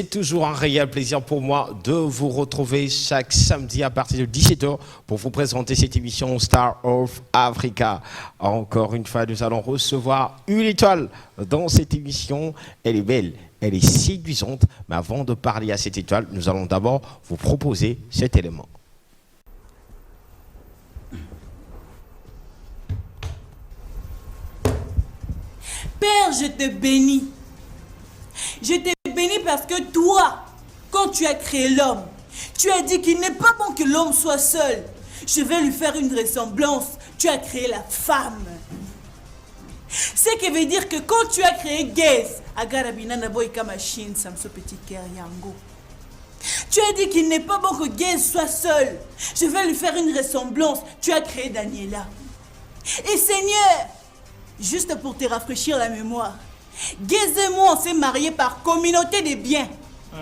C'est toujours un réel plaisir pour moi de vous retrouver chaque samedi à partir de 17h pour vous présenter cette émission Star of Africa. Encore une fois, nous allons recevoir une étoile dans cette émission. Elle est belle, elle est séduisante. Mais avant de parler à cette étoile, nous allons d'abord vous proposer cet élément. Père, je te bénis. Je te bénis parce que toi, quand tu as créé l'homme, tu as dit qu'il n'est pas bon que l'homme soit seul. Je vais lui faire une ressemblance. Tu as créé la femme. Ce qui veut dire que quand tu as créé Gez, tu as dit qu'il n'est pas bon que Gez soit seul. Je vais lui faire une ressemblance. Tu as créé Daniela. Et Seigneur, juste pour te rafraîchir la mémoire, Gez et moi, on s'est mariés par communauté de biens.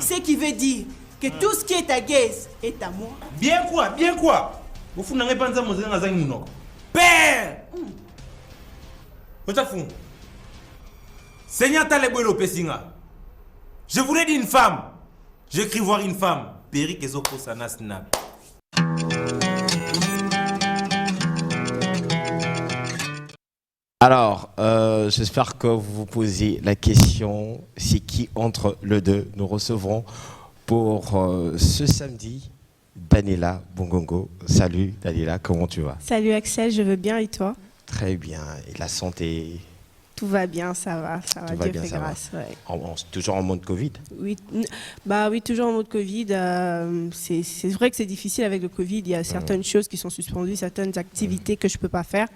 Ce qui veut dire que tout ce qui est à Gez est à moi. Bien quoi? Bien quoi? Vous n'avez pas de mon Père! Seigneur Talebouelo Pessinga, je voulais dire une femme. J'ai cru voir une femme. Péri Kezoko Sanasnab. Alors, j'espère que vous vous posez la question, c'est qui entre le deux. Nous recevrons pour ce samedi Daniela Bongongo. Salut Daniela, comment tu vas? Salut Axel, je veux bien et toi? Très bien, et la santé? Tout va bien, ça va, Dieu fait grâce. Ouais. Toujours en mode Covid? Oui, oui, toujours en mode Covid. C'est vrai que c'est difficile avec le Covid, il y a certaines choses qui sont suspendues, certaines activités que je ne peux pas faire,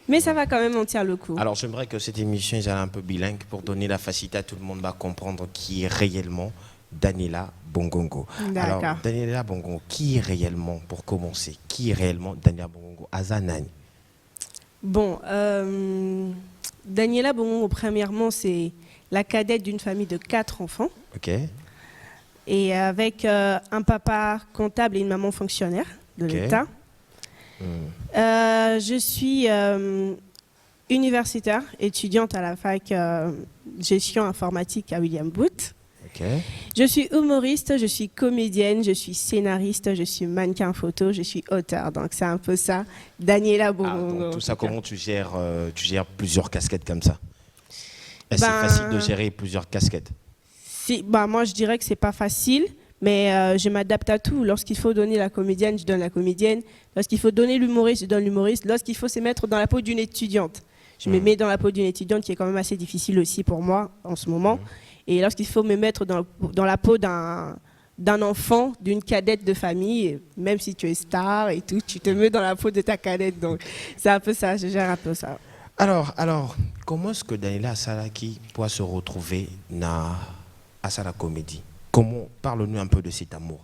mais ça va quand même en tirer le coup. Alors j'aimerais que cette émission soit un peu bilingue pour donner la facilité à tout le monde à comprendre qui est réellement Daniela Bongongo. Alors Daniela Bongongo, qui est réellement, pour commencer, qui est réellement Daniela Bongongo Azanani? Bon, Daniela Bongongo, premièrement, c'est la cadette d'une famille de 4 enfants. Ok. Et avec un papa comptable et une maman fonctionnaire de l'État. Je suis universitaire, étudiante à la fac gestion informatique à William Booth. Okay. Je suis humoriste, je suis comédienne, je suis scénariste, je suis mannequin photo, je suis auteur. Donc c'est un peu ça, Daniela Bongongo. Donc tout ça, comment tu gères plusieurs casquettes comme ça? C'est facile de gérer plusieurs casquettes? Moi je dirais que c'est pas facile, mais je m'adapte à tout. Lorsqu'il faut donner la comédienne, je donne la comédienne. Lorsqu'il faut donner l'humoriste, je donne l'humoriste. Lorsqu'il faut se mettre dans la peau d'une étudiante, je me mets dans la peau d'une étudiante qui est quand même assez difficile aussi pour moi en ce moment. Et lorsqu'il faut me mettre dans la peau d'un enfant, d'une cadette de famille, même si tu es star et tout, tu te mets dans la peau de ta cadette. Donc c'est un peu ça, je gère un peu ça. Alors comment est-ce que Daniela Salaki peut se retrouver à la comédie? Parle-nous un peu de cet amour.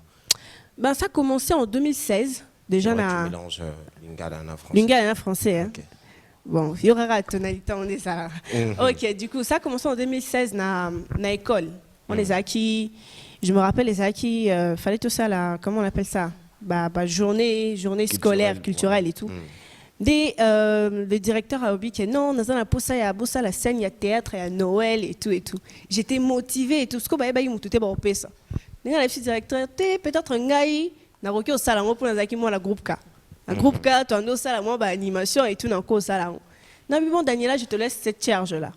Ça a commencé en 2016. Déjà, tu mélanges Lingala et français. Lingala et français, hein. Okay. Bon, il y aura la tonalité, on est ça. Ok, du coup, ça a commencé en 2016 dans l'école. On les a acquis, je me rappelle, les acquis, fallait tout ça là, comment on appelle ça? Journée scolaire, culturelle et tout. Le directeur a dit que non, dans la posa, il y a la scène, il y a théâtre, il y a Noël et tout et tout. J'étais motivée et tout. Ce que il m'a tout été ça. Le directeur, peut-être un gars, n'a pas au salon pour la groupe K. Un groupe 4, tu as un salle, animation et tout dans le salon. Non, mais bon, Daniela, je te laisse cette charge-là.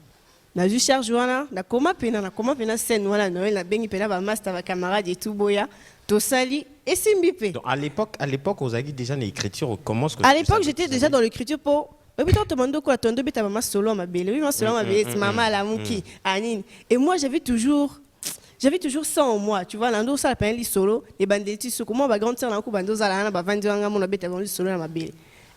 Na vu charge wana, na comment pena scène wana Noël na bengi pena ba master va camarade et tout boya, to sali et simbipe. Donc à l'époque vous avez déjà l'écriture comment est-ce que à l'époque j'étais déjà dans l'écriture pour puis toi demande quoi ton beta maman solo ma belle. Oui, ma solo ma belle, maman la muki, Anine. Et moi j'avais toujours ça en moi, tu vois, l'ando ça la solo, les bandetti sous comment va grandir dans coup bando za la na ba vandi nga mon beta ba solo na ma belle.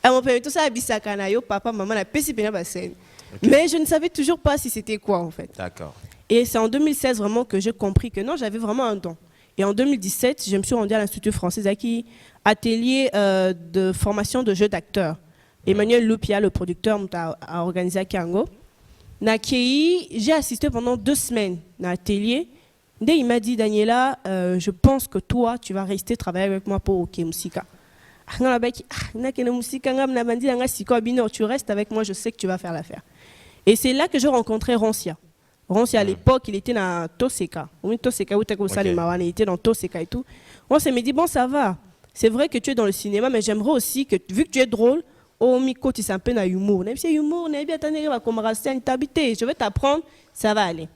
Et mon père tout ça bisaka na yo papa maman la pesi pena ba scène. Okay. Mais je ne savais toujours pas si c'était quoi en fait. D'accord. Et c'est en 2016 vraiment que j'ai compris que non, j'avais vraiment un don. Et en 2017, je me suis rendue à l'Institut français Zaki, atelier de formation de jeux d'acteurs. Emmanuel Lupia, le producteur, a organisé à Kiango. J'ai assisté pendant 2 semaines à l'atelier. Dès il m'a dit, Daniela, je pense que toi, tu vas rester travailler avec moi pour OK Musica. Tu restes avec moi, je sais que tu vas faire l'affaire. Et c'est là que j'ai rencontré Rancia. Ronsi, à l'époque, il était dans Toseka. Oui, Toseka, où il était dans Toseka et tout. Ronsi me dit, bon, ça va. C'est vrai que tu es dans le cinéma, mais j'aimerais aussi que, vu que tu es drôle, oh, Miko, tu es un peu dans l'humour. Je vais t'apprendre, ça va aller.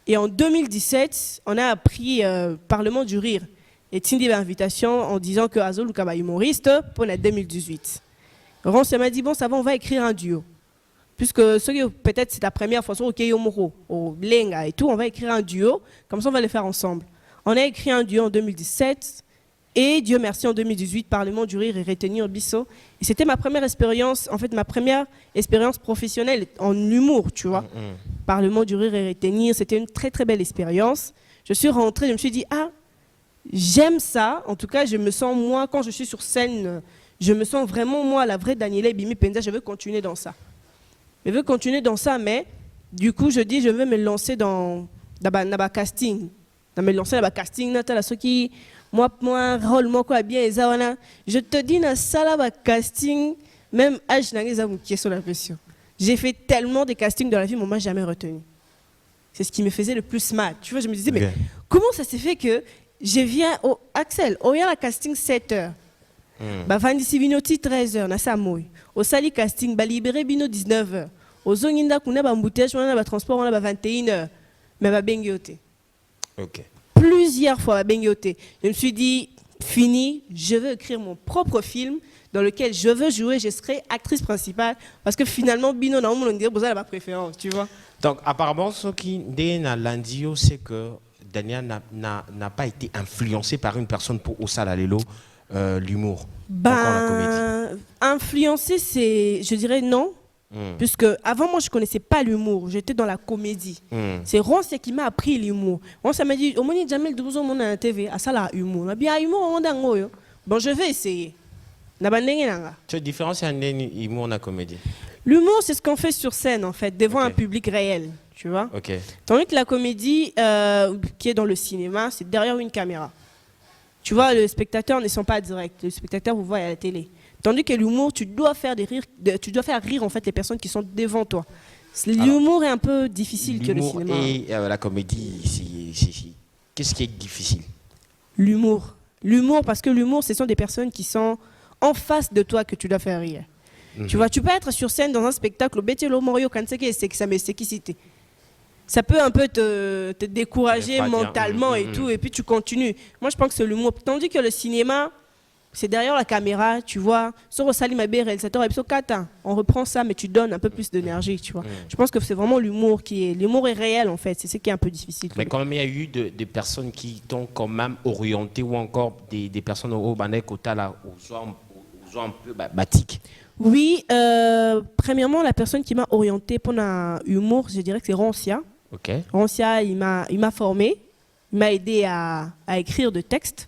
Et en 2017, on a appris Parlement du Rire et Tindi l'invitation en disant que Azol Lukaba humoriste pour la 2018. Ronsi m'a dit, bon, ça va, on va écrire un duo. Puisque peut-être c'est la première fois, au Keyomoro, au Blenga et tout, on va écrire un duo, comme ça on va le faire ensemble. On a écrit un duo en 2017 et Dieu merci en 2018, Parlement du Rire et retenu en Bisso. Et c'était ma première expérience, en fait ma première expérience professionnelle en humour, tu vois. Parlement du Rire et retenir, c'était une très très belle expérience. Je suis rentrée, je me suis dit, ah, j'aime ça, en tout cas je me sens moi, quand je suis sur scène, je me sens vraiment moi, la vraie Daniela Bimi Penza, je veux continuer dans ça. Je veux continuer dans ça, mais du coup, je dis, je veux me lancer dans le casting. Dans me lancer dans le casting, moi, rôle, moi, quoi, bien, je te dis, dans ça, là, casting, même âge, qui est sur la pression. J'ai fait tellement de castings dans la vie, mais on m'a jamais retenu. C'est ce qui me faisait le plus mal. Tu vois, je me disais, mais comment ça s'est fait que je viens au Axel, il y a le casting 7 heures. Vandisi Vinoti 13h, na Samoy. Au Sali casting, libéré Bino 19h. Au Zoninda, qu'on a embouteillage, on a transport, on a 21h. Mais va bengote. Plusieurs fois va bengote. Je me suis dit, fini, je veux écrire mon propre film dans lequel je veux jouer, je serai actrice principale. Parce que finalement, Bino, on dirait que ma préférence, tu vois. Donc, apparemment, ce qui est dans l'Andio, c'est que Daniel n'a pas été influencé par une personne pour Osala Lelo. L'humour, encore la comédie. Influencer, je dirais non. Puisque avant moi je connaissais pas l'humour, j'étais dans la comédie. C'est Ronsi qui m'a appris l'humour. Ronsi m'a dit, au moins jamais le on a la TV, à ça là humour. On bien humour on a bon je vais essayer. Tu as différence entre l'humour et la comédie? L'humour c'est ce qu'on fait sur scène en fait, devant un public réel, tu vois. Tandis que la comédie qui est dans le cinéma, c'est derrière une caméra. Tu vois, le spectateur ne sont pas directs. Le spectateur vous voit à la télé. Tandis que l'humour, tu dois faire rire en fait les personnes qui sont devant toi. L'humour est un peu difficile que le cinéma. Et la comédie, qu'est-ce qui est difficile? L'humour. L'humour, parce que l'humour, ce sont des personnes qui sont en face de toi que tu dois faire rire. Tu vois, tu peux être sur scène dans un spectacle, ça peut un peu te décourager mentalement et tout, et puis tu continues. Moi, je pense que c'est l'humour. Tandis que le cinéma, c'est derrière la caméra, tu vois. On reprend ça, mais tu donnes un peu plus d'énergie, tu vois. Je pense que c'est vraiment l'humour l'humour est réel, en fait. C'est ce qui est un peu difficile. Mais quand même, il y a eu des personnes qui t'ont quand même orienté, ou encore des personnes au Banek, aux un peu batik. Oui, premièrement, la personne qui m'a orienté pour l'humour, je dirais que c'est Ronsia. Ronsia, il m'a formé, il m'a aidé à écrire des textes.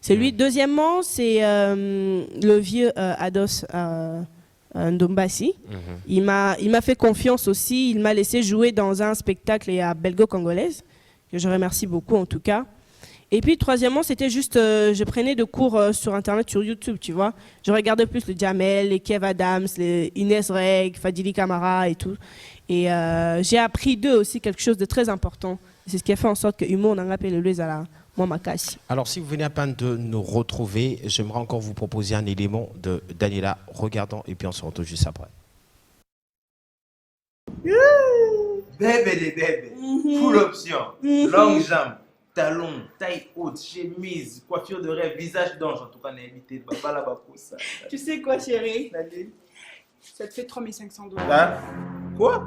C'est lui. Deuxièmement, c'est le vieux Ados Ndombasi. Il m'a fait confiance aussi. Il m'a laissé jouer dans un spectacle à belgo-congolaise, que je remercie beaucoup en tout cas. Et puis troisièmement, c'était juste, je prenais des cours sur Internet, sur YouTube, tu vois. Je regardais plus le Jamel, les Kev Adams, les Inès Reg, Fadili Camara et tout. Et j'ai appris d'eux aussi quelque chose de très important. C'est ce qui a fait en sorte que l'humour, on a appelé le à la Momakasi. Alors, si vous venez à peine de nous retrouver, j'aimerais encore vous proposer un élément de Daniela. Regardons et puis on se retrouve juste après. Bébé des bébés, full option, longue jambe, talons, taille haute, chemise, coiffure de rêve, visage d'ange. En tout cas, on est invité de Baba là-bas pour ça. Tu sais quoi, chérie? Ça te fait 3500 $. Hein? Quoi?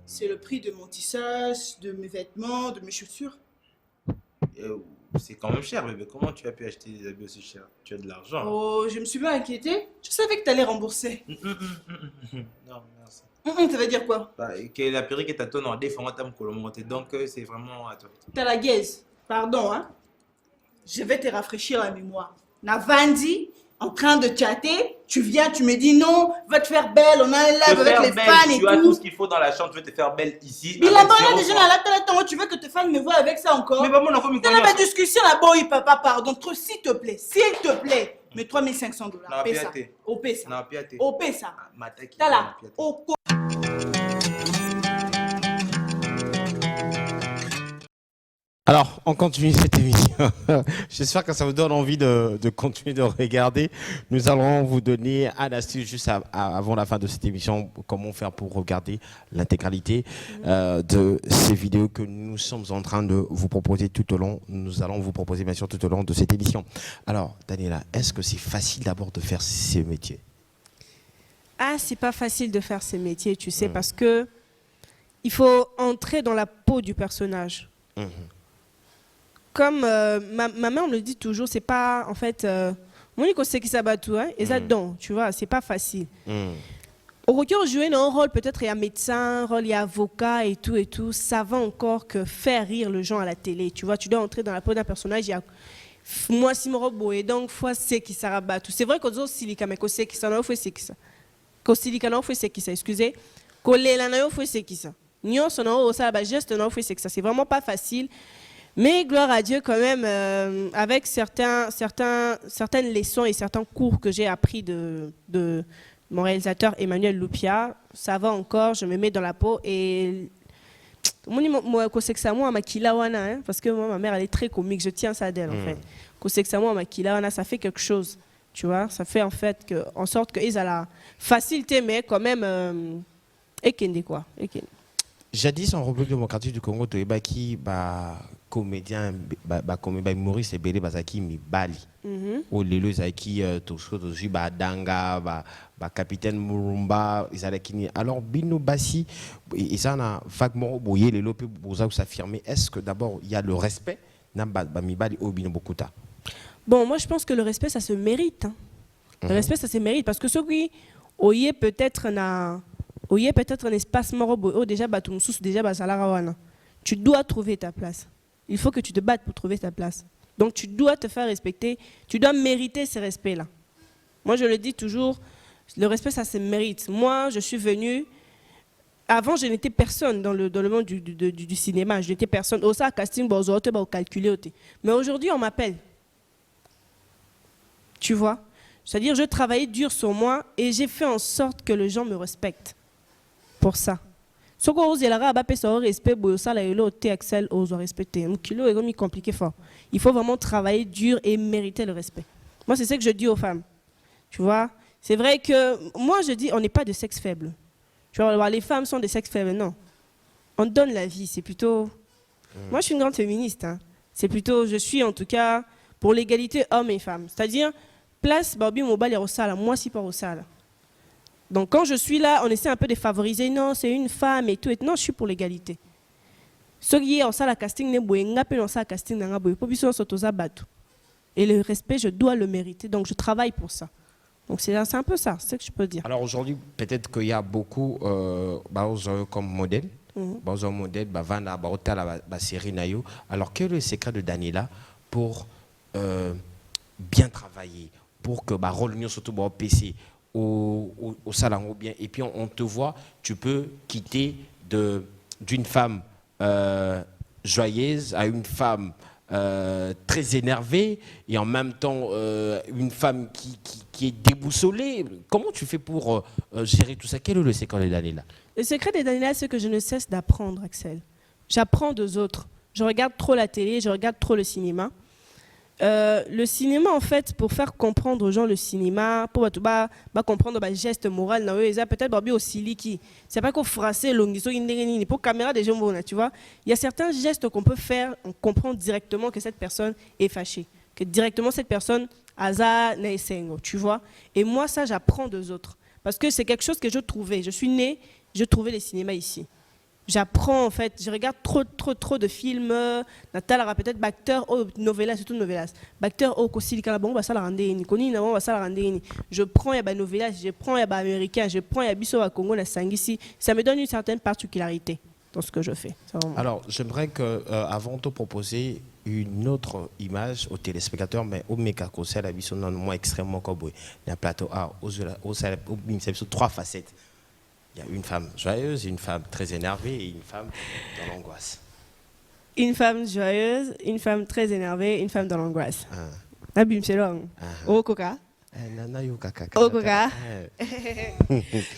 C'est le prix de mon tissage, de mes vêtements, de mes chaussures. C'est quand même cher, bébé. Comment tu as pu acheter des habits aussi chers? Tu as de l'argent. Oh, je me suis pas inquiétée. Je savais que tu allais rembourser. Non, merci. Ça veut dire quoi? Que la perruque est à ton ordre, donc c'est vraiment à toi. T'as la gaze. Pardon, hein. Je vais te rafraîchir la mémoire. Navandi, en train de chatter, tu viens, tu me dis non, va te faire belle, on a un live avec les fans et tout. Tu as tout ce qu'il faut dans la chambre, tu veux te faire belle ici. Mais là-bas, on a déjà dans la télé, tu veux que tes fans me voient avec ça encore? Mais maman, on a comme une ma discussion là-bas, papa, pardon. S'il te plaît, mais 3500 $. Paie ça. Au paie ça. Au paie ça. T'as là. Alors, on continue cette émission. J'espère que ça vous donne envie de continuer de regarder. Nous allons vous donner un astuce juste avant la fin de cette émission, comment faire pour regarder l'intégralité de ces vidéos que nous sommes en train de vous proposer tout au long. Nous allons vous proposer bien sûr tout au long de cette émission. Alors, Daniela, est-ce que c'est facile d'abord de faire ce métier? Ah, c'est pas facile de faire ces métiers, tu sais, parce que il faut entrer dans la peau du personnage. Comme ma mère me le dit toujours, c'est pas en fait. Mon unique c'est qui s'abat tout, hein, et ça donc, tu vois, c'est pas facile. Au retour, jouer un rôle, peut-être il y a médecin, rôle il y a avocat et tout, ça va encore que faire rire le gens à la télé. Tu vois, tu dois entrer dans la peau d'un personnage. Il y a moi si me roboé donc fois c'est qui s'abat tout. C'est vrai qu'on dit silica mais qu'on sait qui ça non fait c'est qui ça. Qu'on silica non fait c'est qui ça, excusez. Qu'on l'élan non fait c'est qui ça. Nyon son non ça ba geste non fait c'est que ça. C'est vraiment pas facile. Mais gloire à Dieu quand même, avec certaines leçons et certains cours que j'ai appris de mon réalisateur Emmanuel Loupia, ça va encore, je me mets dans la peau et moi c'est que ça moi makila wana parce que moi ma mère elle est très comique, je tiens ça d'elle en fait. C'est que ça moi makila wana ça fait quelque chose, tu vois, ça fait en fait que en sorte que ils a la facilité mais quand même ekende quoi, ekende. Jadis, en République démocratique du Congo, tu es qui comédien, comédien humoriste et belé bazaki mi bali. Ou les deux zaki aussi danga, capitaine Murumba, ils alors Bino Bassi et ça n'a vaguement bouillé les lopes pour s'affirmer. Est-ce que d'abord il y a le respect n'a mi bali au Bino Bokuta? Bon, moi je pense que le respect ça se mérite. Hein. Le respect ça se mérite parce que ceux qui oyez peut-être un espace morobo déjà tu dois trouver ta place. Il faut que tu te battes pour trouver ta place. Donc tu dois te faire respecter, tu dois mériter ce respect-là. Moi je le dis toujours, le respect ça se mérite. Moi je suis venue, avant je n'étais personne dans le monde du cinéma, je n'étais personne. Au ça casting calculé. Mais aujourd'hui on m'appelle. Tu vois? C'est-à-dire je travaillais dur sur moi et j'ai fait en sorte que les gens me respectent. Pour ça. Ce qu'on ose respect, Axel ose respecter. Kilo est compliqué fort. Il faut vraiment travailler dur et mériter le respect. Moi, c'est ce que je dis aux femmes. Tu vois, c'est vrai que moi, je dis, on n'est pas de sexe faible. Tu vois, les femmes sont des sexes faibles. Non. On donne la vie. C'est plutôt. Moi, je suis une grande féministe. Hein. C'est plutôt, je suis en tout cas pour l'égalité hommes et femmes. C'est-à-dire, place, Barbie, Mobile et Rossala. Moi, si pas Rossala. Donc quand je suis là, on essaie un peu de favoriser. Non, c'est une femme et tout. Et non, je suis pour l'égalité. Ce qui est en salle casting, et le respect, je dois le mériter. Donc je travaille pour ça. Donc c'est un peu ça, c'est ce que je peux dire. Alors aujourd'hui, peut-être qu'il y a beaucoup comme modèle. Modèle, série Nayo. Alors quel est le secret de Daniela pour bien travailler, pour que rôle surtout au PC au salon bien et puis on te voit, tu peux quitter d'une femme joyeuse à une femme très énervée et en même temps une femme qui est déboussolée. Comment tu fais pour gérer tout ça? Quel est le secret de Daniela? Le secret de Daniela, c'est que je ne cesse d'apprendre, Axel. J'apprends des autres. Je regarde trop la télé, je regarde trop le cinéma. Le cinéma en fait pour faire comprendre aux gens le cinéma pour comprendre les gestes moraux peut-être aussi liquide c'est pas qu'au français pour caméra des gens tu vois il y a certains gestes qu'on peut faire on comprend directement que cette personne est fâchée que directement cette personne a tu vois et moi ça j'apprends des autres parce que c'est quelque chose que je trouvais je suis née je trouvais les cinémas ici. J'apprends en fait, je regarde trop de films. Natal a peut-être acteur au novelas, surtout novelas. Acteur au Kossilika, bon, ça la rendait ni connu, non, ça la rendait ni. Je prends y a novelas, je prends y a américain, je prends y a biso à Congo, la Sangisi. Ça me donne une certaine particularité dans ce que je fais. Alors, j'aimerais que, avant de te proposer une autre image aux téléspectateurs, mais au méca conseil, la biso non moins extrêmement cowboy. Le plateau A, aux trois facettes. Il y a une femme joyeuse, une femme très énervée et une femme dans l'angoisse. Une femme joyeuse, une femme très énervée, une femme dans l'angoisse. Abim c'est long. Oh coca. Nana yo kaka. Ogoga.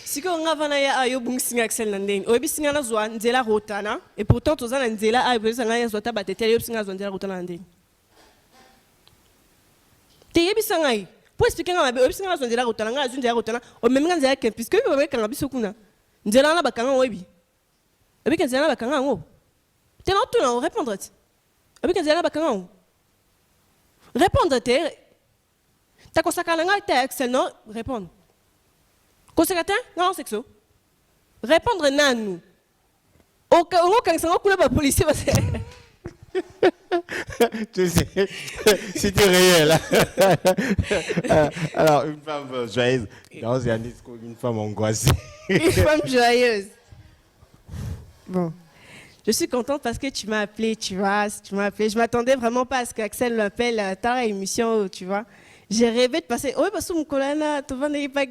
Siko nga vana ya ayo bung singa Axel nandeni. Oyebi singa na zwa nzela rotana. Et pourtant toza na nzela ayo beza nga ya zwa tabatete yo singa zwa nzela rotana nandeni. Te yebi sanga yi. Pour expliquer nga mabe oyebi singa na zwa nzela rotana nga zwa nzela rotana. O memi nga nzela ken puisque yo babe kanga biso kuna. Nzela na bakanga oyebi. Oyebi ken nzela na bakanga ngo. Te na tu na répondre. Oyebi ken nzela na bakanga ngo. Répondre te. Ta consacré à texte, non? Répondre. Consacré non, sexo. Répondre non. Au cas où quand ça va la police, tu sais, c'était réel. Alors, une femme joyeuse, dans un discours, une femme angoissée. Une femme joyeuse. Bon. Je suis contente parce que tu m'as appelé, tu vois. Tu m'as appelé. Je m'attendais vraiment pas à ce qu'Axel m'appelle à ta émission, tu vois. J'ai rêvé de passer. Oui, parce que mon colana, tu vas pas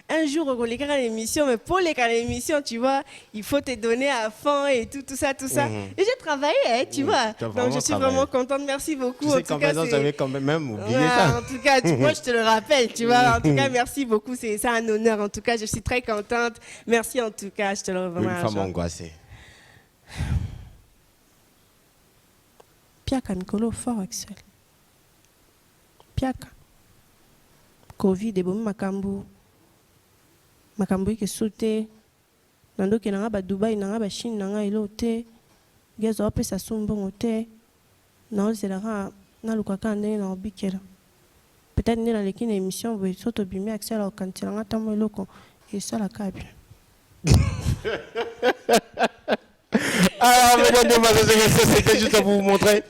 un jour on les l'émission, mais pour les l'émission, tu vois, il faut te donner à fond et tout ça, tout ça. Et j'ai travaillé, tu vois. Donc je suis vraiment contente. Merci beaucoup. Tu sais combien de temps j'avais quand même oublié ça. En tout cas, moi je te le rappelle, tu vois. En tout cas, merci beaucoup. C'est un honneur. En tout cas, je suis très contente. Merci en tout cas. Je te le remercie. Une femme angoissée. Piaka Nicolo fort, Axel. Piaka. Covid ebomi makambo. Makambo ke sauté. Nando ke nanga ba Dubai nanga ba Chine nanga elote. Gezo apesa sombongo te. Na ozelaka na lukaka ndenge na obikela. Peut-être né dans l'équipe émission vous soto bimi Axel au kantilanga tamo eloko et ça la cabe. Alors, mesdames et messieurs, c'était juste pour vous montrer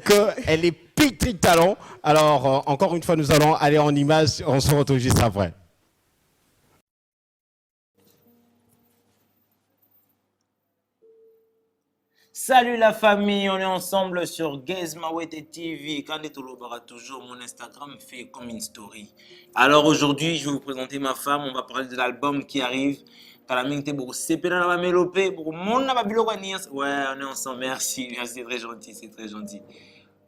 qu'elle est pétrie de talent. Alors, encore une fois, nous allons aller en image. On se retrouve juste après. Salut la famille, on est ensemble sur Gaze Mawete TV. Quand toujours mon Instagram fait comme une story. Alors aujourd'hui, je vais vous présenter ma femme. On va parler de l'album qui arrive. Ouais, on est ensemble. Merci, c'est très gentil, c'est très gentil.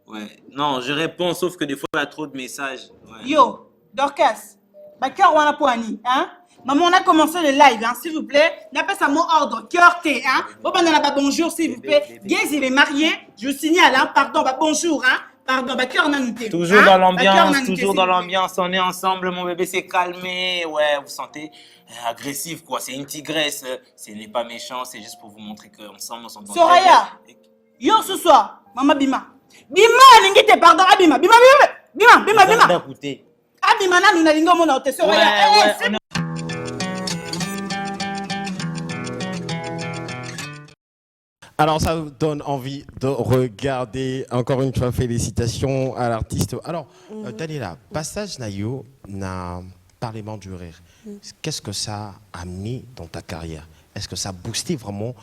Ouais, non, je réponds, sauf que des fois il y a trop de messages. Ouais. Yo, Dorcas, Bakar Wana Poani, hein? Maman, on a commencé le live, hein, s'il vous plaît. N'appelle ça mon ordre, cœur T, hein? Bonjour, s'il vous plaît. Gaze, il est marié, je signale, hein? Pardon, bonjour, hein? Pardon, Bakar Nanouté. Toujours dans l'ambiance, toujours dans l'ambiance. On est ensemble, mon bébé s'est calmé. Ouais, vous sentez agressif, quoi. C'est une tigresse. Ce n'est pas méchant, c'est juste pour vous montrer qu'ensemble, on s'entend. Soraya, yo ce soir, Maman Bima. Bima, n'ingite, pardon, Abima. Bima. Abima, na nuna lingo mona ote. Soraya, Alors, ça vous donne envie de regarder. Encore une fois, félicitations à l'artiste. Alors, Daniela, passage Nayo na Parlement du rire. Qu'est-ce que ça a amené dans ta carrière? Est-ce que ça a boosté vraiment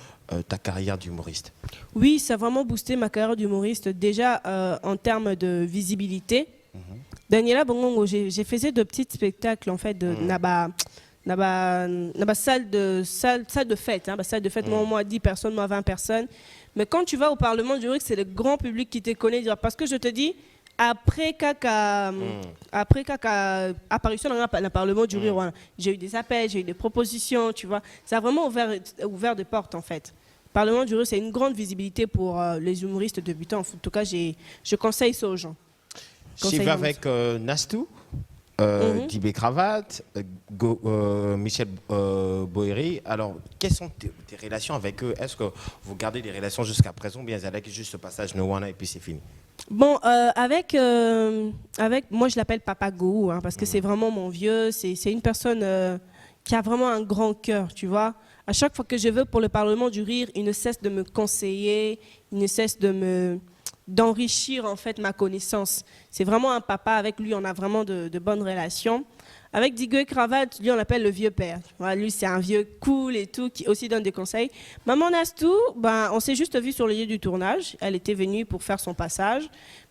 ta carrière d'humoriste? Oui, ça a vraiment boosté ma carrière d'humoriste. Déjà, en termes de visibilité. Daniela Bongongo, j'ai fait de petits spectacles, en fait, de salle de fête, hein, salle de fête, moi 10 personnes, moi 20 personnes. Mais quand tu vas au Parlement du rire, c'est le grand public qui te connaît. Parce que je te dis, après kaka apparition dans le Parlement du rire, voilà, j'ai eu des appels, j'ai eu des propositions, tu vois. Ça a vraiment ouvert des portes, en fait. Parlement du rire, c'est une grande visibilité pour les humoristes débutants. En tout cas, je conseille ça aux gens. Je vais avec Nastou. Dibé Cravate, Michel Boéry. Alors, quelles sont tes relations avec eux? Est-ce que vous gardez des relations jusqu'à présent ou bien avec juste ce passage Nowana et puis c'est fini? Bon, avec moi je l'appelle Papa Go, hein, parce que c'est vraiment mon vieux, c'est une personne qui a vraiment un grand cœur, tu vois. À chaque fois que je veux pour le Parlement du rire, il ne cesse de me conseiller, il ne cesse d'enrichir en fait ma connaissance. C'est vraiment un papa, avec lui on a vraiment de bonnes relations. Avec Digueux Cravate, lui on l'appelle le vieux père. Voilà, lui c'est un vieux cool et tout, qui aussi donne des conseils. Maman Nastou, on s'est juste vu sur le lieu du tournage. Elle était venue pour faire son passage.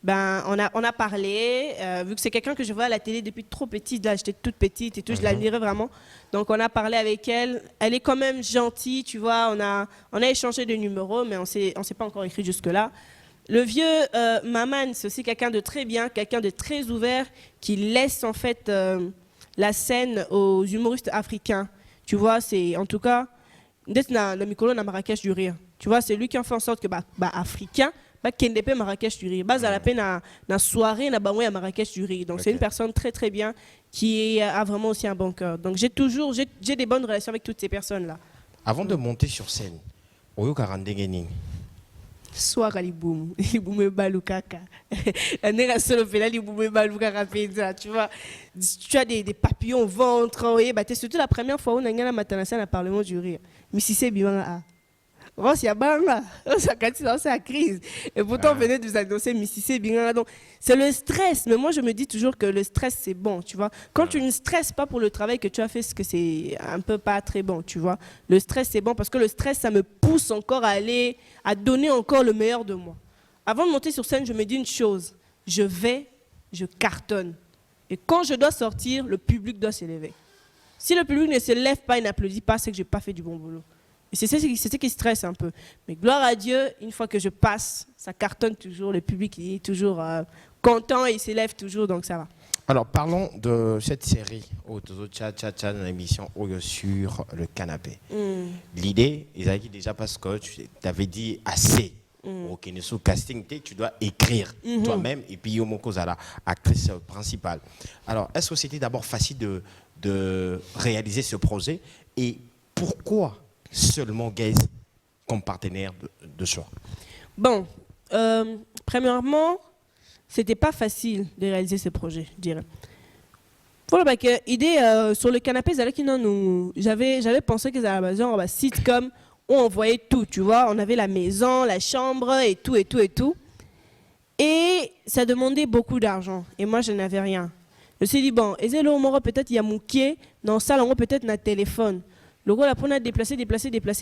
On a parlé, vu que c'est quelqu'un que je vois à la télé depuis trop petite, là j'étais toute petite et tout, je l'admirais vraiment. Donc on a parlé avec elle. Elle est quand même gentille, tu vois. On a échangé des numéros, mais on s'est pas encore écrit jusque-là. Le vieux Maman, c'est aussi quelqu'un de très bien, quelqu'un de très ouvert, qui laisse en fait la scène aux humoristes africains. Tu vois, c'est en tout cas, le micro na Marrakech du rire. Tu vois, c'est lui qui a fait en sorte que africain, Kendepe Marrakech du rire. Base à la peine na soirée na bamoué à Marrakech du rire. Donc c'est une personne très très bien qui a vraiment aussi un bon cœur. Donc j'ai des bonnes relations avec toutes ces personnes là. Avant de monter sur scène, Oyo Karandengeni. Soir à l'Iboum, l'Iboum Baloukaka. Tu vois, tu as des papillons au ventre. C'est surtout la première fois où on a gagné la matinale à Parlement du rire. Mais si c'est bien, c'est la crise. Et pourtant, on venait de vous annoncer, mais si c'est bien. Donc, c'est le stress. Mais moi, je me dis toujours que le stress, c'est bon, tu vois. Quand tu ne stresses pas pour le travail que tu as fait, c'est que c'est un peu pas très bon, tu vois. Le stress, c'est bon parce que le stress, ça me pousse encore à donner encore le meilleur de moi. Avant de monter sur scène, je me dis une chose. Je cartonne. Et quand je dois sortir, le public doit se lever. Si le public ne se lève pas et n'applaudit pas, c'est que je n'ai pas fait du bon boulot. Et c'est ce qui stresse un peu. Mais gloire à Dieu, une fois que je passe, ça cartonne toujours. Le public est toujours content et il s'élève toujours, donc ça va. Alors, parlons de cette série, dans l'émission Oyo sur le canapé. L'idée, Isaac, déjà parce que tu avais dit assez. Ok, sous casting, tu dois écrire toi-même et puis Yomoko Zala, actrice principale. Alors, est-ce que c'était d'abord facile de réaliser ce projet et pourquoi seulement Gaze comme partenaire de choix? Bon, premièrement, c'était pas facile de réaliser ce projet, je dirais. Voilà, que idée sur le canapé, j'avais pensé que ça allait être un sitcom où on voyait tout, tu vois. On avait la maison, la chambre et tout, et tout, et tout. Et ça demandait beaucoup d'argent. Et moi, je n'avais rien. Je me suis dit, bon, peut-être il y a Moukier, dans ça, on peut-être un téléphone. Le gars, on a déplacé,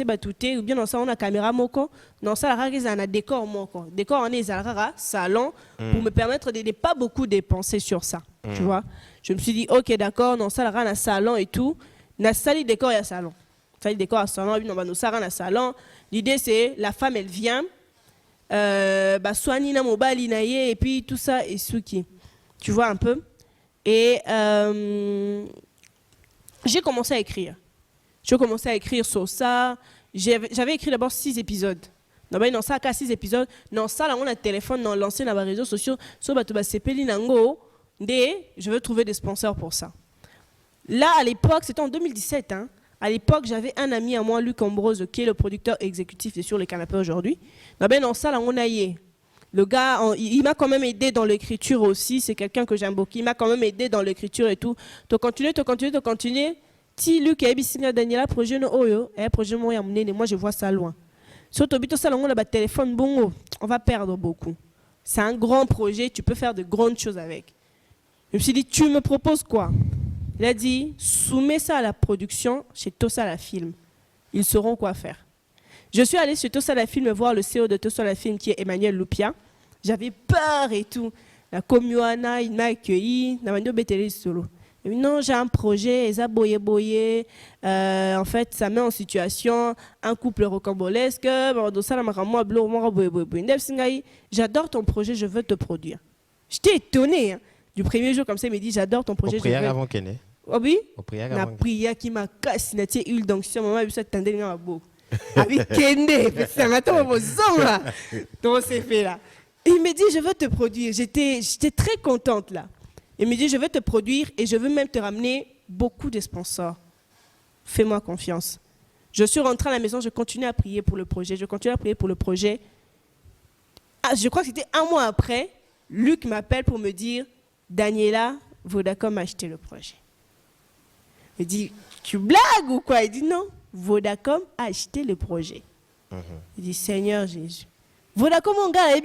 batouté, ou bien dans ça, on a caméra moko. Dans ça, on a décor moko. Décor, on est à salon, pour me permettre de ne pas beaucoup dépenser sur ça. Tu vois. Je me suis dit, ok, d'accord, dans ça, on a un salon et tout. Na sali décor, il y a salon. Sali décor à salon, on va nous sarrer un salon. L'idée, c'est la femme, elle vient, soigne na mobile, et puis tout ça, et souki. Tu vois un peu. Et j'ai commencé à écrire. Je commençais à écrire sur ça. J'avais écrit d'abord 6 épisodes. Dans ça, 6 épisodes. Dans ça, là, on a un téléphone, on a lancé dans les réseaux sociaux. Je veux trouver des sponsors pour ça. Là, à l'époque, c'était en 2017. Hein. À l'époque, j'avais un ami à moi, Luc Ambrose, qui est le producteur exécutif de Sur le canapé aujourd'hui. Dans ça, là, on a y. Le gars, il m'a quand même aidé dans l'écriture aussi. C'est quelqu'un que j'aime beaucoup. Il m'a quand même aidé dans l'écriture et tout. Tu continues. Si Luc et Daniela projet no oyo et projet moi je vois ça loin. Surtout bito ça on a ba téléphone bon on va perdre beaucoup. C'est un grand projet, tu peux faire de grandes choses avec. Je me suis dit tu me proposes quoi? Il a dit soumets ça à la production chez Tosa la Film. Ils sauront quoi faire. Je suis allée chez Tosa la Film voir le CEO de Tosa la Film qui est Emmanuel Loupia. J'avais peur et tout. La commuana, il m'a accueilli, n'a pas de solo. Non, j'ai un projet, en fait, ça met en situation un couple rocambolesque. J'adore ton projet, je veux te produire. J'étais étonnée. Hein. Du premier jour, comme ça, il me dit j'adore ton projet. Au prière avant qu'elle ait. Oh oui? Au prière la avant. prière qui m'a cassé, il a huile d'onction. Maman, il s'est tendu dans la bouche. Avec Kende, c'est un attends, vos ongles là. Donc, c'est fait là. Et il me dit je veux te produire. J'étais très contente là. Il me dit, je vais te produire et je veux même te ramener beaucoup de sponsors. Fais-moi confiance. Je suis rentrée à la maison, je continue à prier pour le projet. Je crois que c'était un mois après, Luc m'appelle pour me dire, Daniela, Vodacom a acheté le projet. Je dis, tu blagues ou quoi? Il dit, non, Vodacom a acheté le projet. Il dit, Seigneur Jésus. Vodacom, mon gars,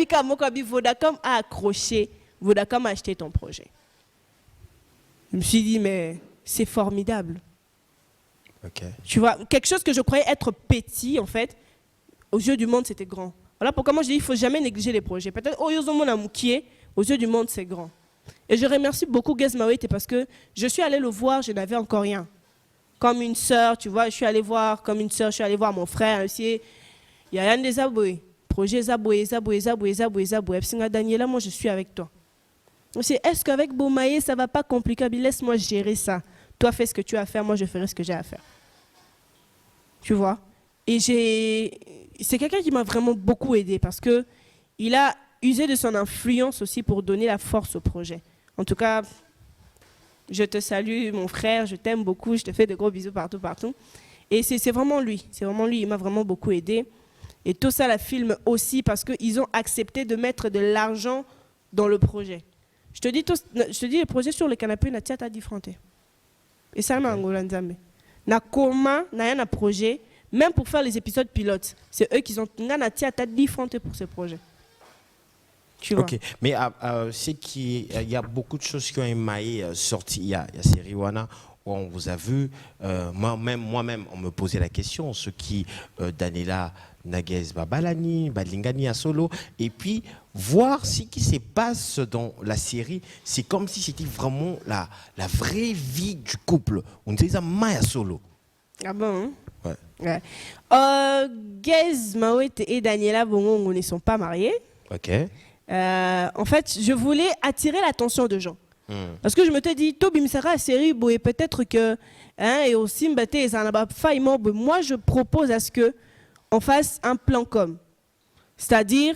Vodacom a accroché, Vodacom a acheté ton projet. Je me suis dit, mais c'est formidable. Okay. Tu vois, quelque chose que je croyais être petit, en fait, aux yeux du monde, c'était grand. Voilà pourquoi moi je dis, il ne faut jamais négliger les projets. Peut-être, aux yeux du monde, c'est grand. Et je remercie beaucoup Gez Mawete parce que je suis allée le voir, je n'avais encore rien. Comme une sœur, tu vois, je suis allée voir mon frère aussi. Il y a un des aboués. projet, Zaboué. Daniela, moi je suis avec toi. Est-ce qu'avec Bomaye, ça ne va pas compliquer? Laisse-moi gérer ça. Toi, fais ce que tu as à faire, moi je ferai ce que j'ai à faire. Tu vois? Et c'est quelqu'un qui m'a vraiment beaucoup aidé parce qu'il a usé de son influence aussi pour donner la force au projet. En tout cas, je te salue, mon frère, je t'aime beaucoup, je te fais de gros bisous partout. Et c'est vraiment lui, il m'a vraiment beaucoup aidé. Et tout ça, la filme aussi, parce qu'ils ont accepté de mettre de l'argent dans le projet. Je te dis, le projet sur le canapé, na tiata différente. Et ça, m'a engolé nzambe. Na comment, na un projet, même pour faire les épisodes pilotes, c'est eux qui ont na tiata différente pour ce projet. Tu vois. Ok, mais c'est qu'il y a beaucoup de choses qui ont émaillé sorti. Il y a série Wana où on vous a vu. Moi-même, on me posait la question, ce qui Daniela Naguez Babalani, Badlingani à solo, et puis voir ce qui se passe dans la série, c'est comme si c'était vraiment la vraie vie du couple. On disait ça Maya solo. Ah bon? Ouais. Gez Mawet et Daniela Bongo ne sont pas mariés. Ok. En fait, je voulais attirer l'attention de gens. Parce que je me suis dit, Toby Msara la série, et peut-être que, et aussi, moi je propose à ce qu'on fasse un plan com. C'est-à-dire,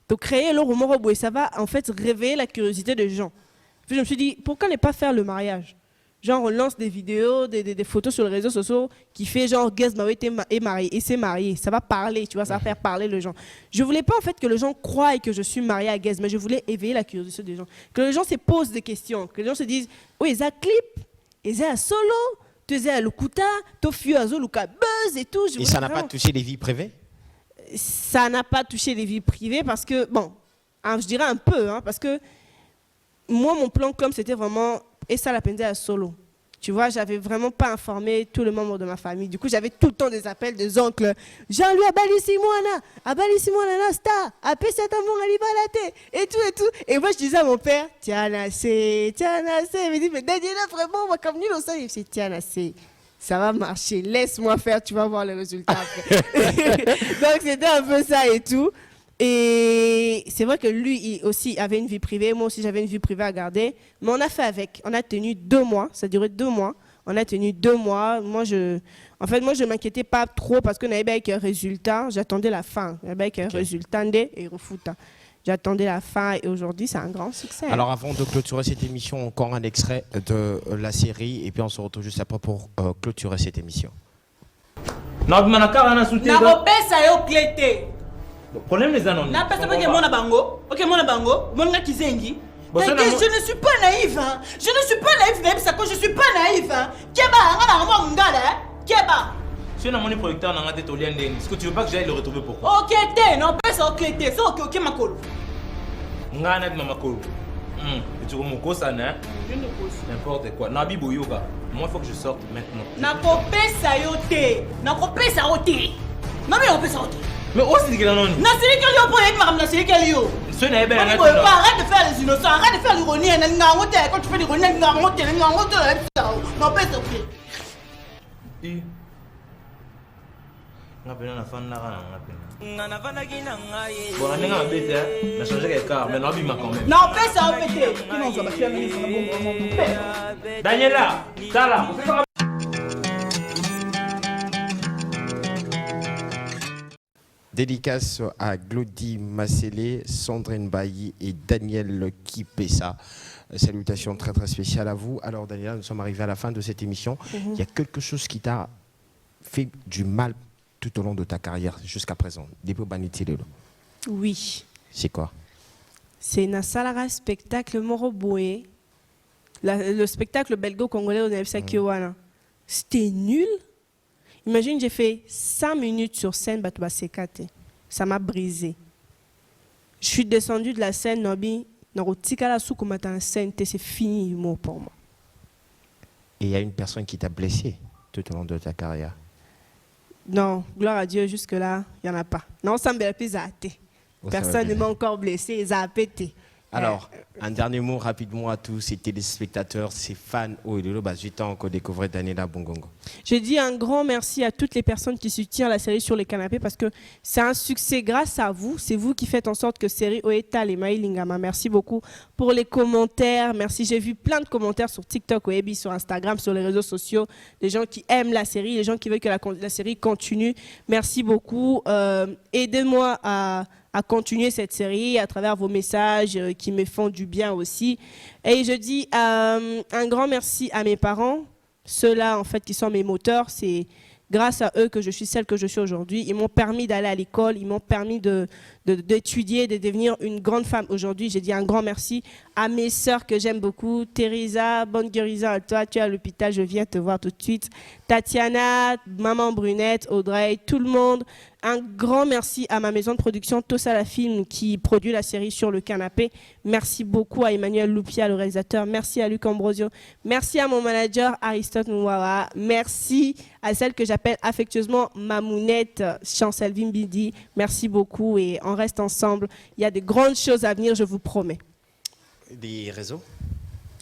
de créer le roman, et ça va en fait réveiller la curiosité des gens. Puis je me suis dit, pourquoi ne pas faire le mariage? Genre, on lance des vidéos, des photos sur les réseaux sociaux qui fait genre, Guest Mawet est marié et s'est marié. Ça va parler, tu vois, ça va faire parler les gens. Je voulais pas en fait que les gens croient que je suis mariée à Guest, mais je voulais éveiller la curiosité des gens. Que les gens se posent des questions, que les gens se disent, oui, ils ont un clip, ils ont un solo, tu as le kuta, tu as le buzz et tout. Et ça n'a pas touché les vies privées? Ça n'a pas touché les vies privées parce que, bon, je dirais un peu, parce que moi, mon plan comme c'était vraiment... Et ça, la peine à solo. Tu vois, j'avais vraiment pas informé tous les membres de ma famille. Du coup, j'avais tout le temps des appels des oncles. Jean-Louis, Abali Simona, Nasta, appelle cet amour à l'Ibalate, et tout. Et moi, je disais à mon père, tiens, assez. Il me dit, mais Daniela, vraiment, on va comme nul au sol. Il me dit, tiens, assez. Ça va marcher, laisse-moi faire, tu vas voir les résultats après. Donc, c'était un peu ça et tout. Et c'est vrai que lui il aussi avait une vie privée, moi aussi j'avais une vie privée à garder, mais on a fait avec, on a tenu 2 mois, ça a duré 2 mois, on a tenu 2 mois, moi je m'inquiétais pas trop parce qu'on avait avec un résultat, j'attendais la fin, avec un résultat et refuta. J'attendais la fin et aujourd'hui c'est un grand succès. Alors avant de clôturer cette émission, encore un extrait de la série et puis on se retrouve juste après pour clôturer cette émission. Le problème les anonymes. Je ne suis pas naïve. Je ne suis pas naïve, je suis pas naïve. Si on a mon producteur, on a des toliens. Est-ce que tu veux pas que j'aille le retrouver pourquoi? Ok, non, pas ça, ok, c'est ok, ma colo. Ngana de Mamakolo. Tu veux mon cosa, hein? N'importe quoi. Nabi Boyoga. Moi, il faut que je sorte maintenant. Nakopesa yote. Nakopesa yote. Non, mais on peut sortir. Mais où c'est que l'on est? Arrête de faire les innocents, arrête de faire l'ironie. Quand tu fais l'ironie, non, pas sortir. Non, pas ça, Daniela, Tala. Dédicace à Glody Massélé, Sandrine Bailly et Daniel Kipessa. Salutations très très spéciales à vous. Alors Daniela, nous sommes arrivés à la fin de cette émission. Il y a quelque chose qui t'a fait du mal tout au long de ta carrière jusqu'à présent. Oui. C'est quoi? C'est Nasalara spectacle Moroboé. Le spectacle belgo-congolais au NFC Kiwana. C'était nul. Imagine, j'ai fait 5 minutes sur scène, ça m'a brisé. Je suis descendue de la scène, c'est fini pour moi. Et il y a une personne qui t'a blessé tout au long de ta carrière? Non, gloire à Dieu, jusque-là, il n'y en a pas. Non, ça me fait. Personne ne m'a encore blessé, ça a pété. Alors, un dernier mot rapidement à tous ces téléspectateurs, ces fans. Oh, il est là, bah, j'ai encore découvert Daniela Bongongo. Je dis un grand merci à toutes les personnes qui soutiennent la série Sur les canapés parce que c'est un succès grâce à vous. C'est vous qui faites en sorte que série Oetal et Maï Lingama. Merci beaucoup pour les commentaires. Merci. J'ai vu plein de commentaires sur TikTok, Webi, sur Instagram, sur les réseaux sociaux. Des gens qui aiment la série, les gens qui veulent que la série continue. Merci beaucoup. Aidez-moi à continuer cette série à travers vos messages qui me font du bien aussi. Et je dis un grand merci à mes parents, ceux-là en fait qui sont mes moteurs. C'est grâce à eux que je suis celle que je suis aujourd'hui. Ils m'ont permis d'aller à l'école, ils m'ont permis d'étudier, de devenir une grande femme aujourd'hui. J'ai dit un grand merci à mes sœurs que j'aime beaucoup. Teresa, bonne guérison à toi, tu es à l'hôpital, je viens te voir tout de suite. Tatiana, maman Brunette, Audrey, tout le monde. Un grand merci à ma maison de production Tosala Film qui produit la série Sur le canapé. Merci beaucoup à Emmanuel Loupia, le réalisateur. Merci à Luc Ambrosio. Merci à mon manager Aristote Mouara. Merci à celle que j'appelle affectueusement Mamounette Chancel Vimbidi. Merci beaucoup et on reste ensemble. Il y a de grandes choses à venir, je vous promets. Des réseaux?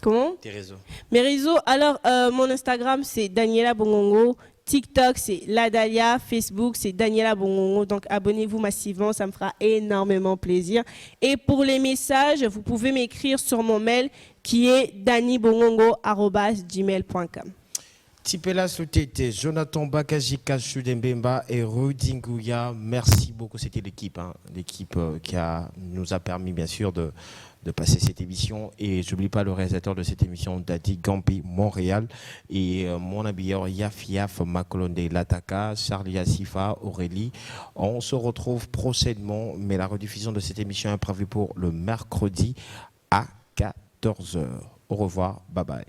Comment? Des réseaux. Mes réseaux, alors mon Instagram c'est Daniela Bongongo. TikTok, c'est La Dalia. Facebook, c'est Daniela Bongongo. Donc, abonnez-vous massivement. Ça me fera énormément plaisir. Et pour les messages, vous pouvez m'écrire sur mon mail qui est danibongongo@gmail.com. Tipela Soutete, Jonathan Bakaji Kachudembemba et Rudy Ngouya. Merci beaucoup. C'était l'équipe. L'équipe qui nous a permis, bien sûr, de passer cette émission. Et j'oublie pas le réalisateur de cette émission, Dadi Gampi, Montréal. Et mon habilleur Yaf Makolonde Lataka, Charlie Asifa, Aurélie. On se retrouve prochainement, mais la rediffusion de cette émission est prévue pour le mercredi à 14h. Au revoir, bye bye.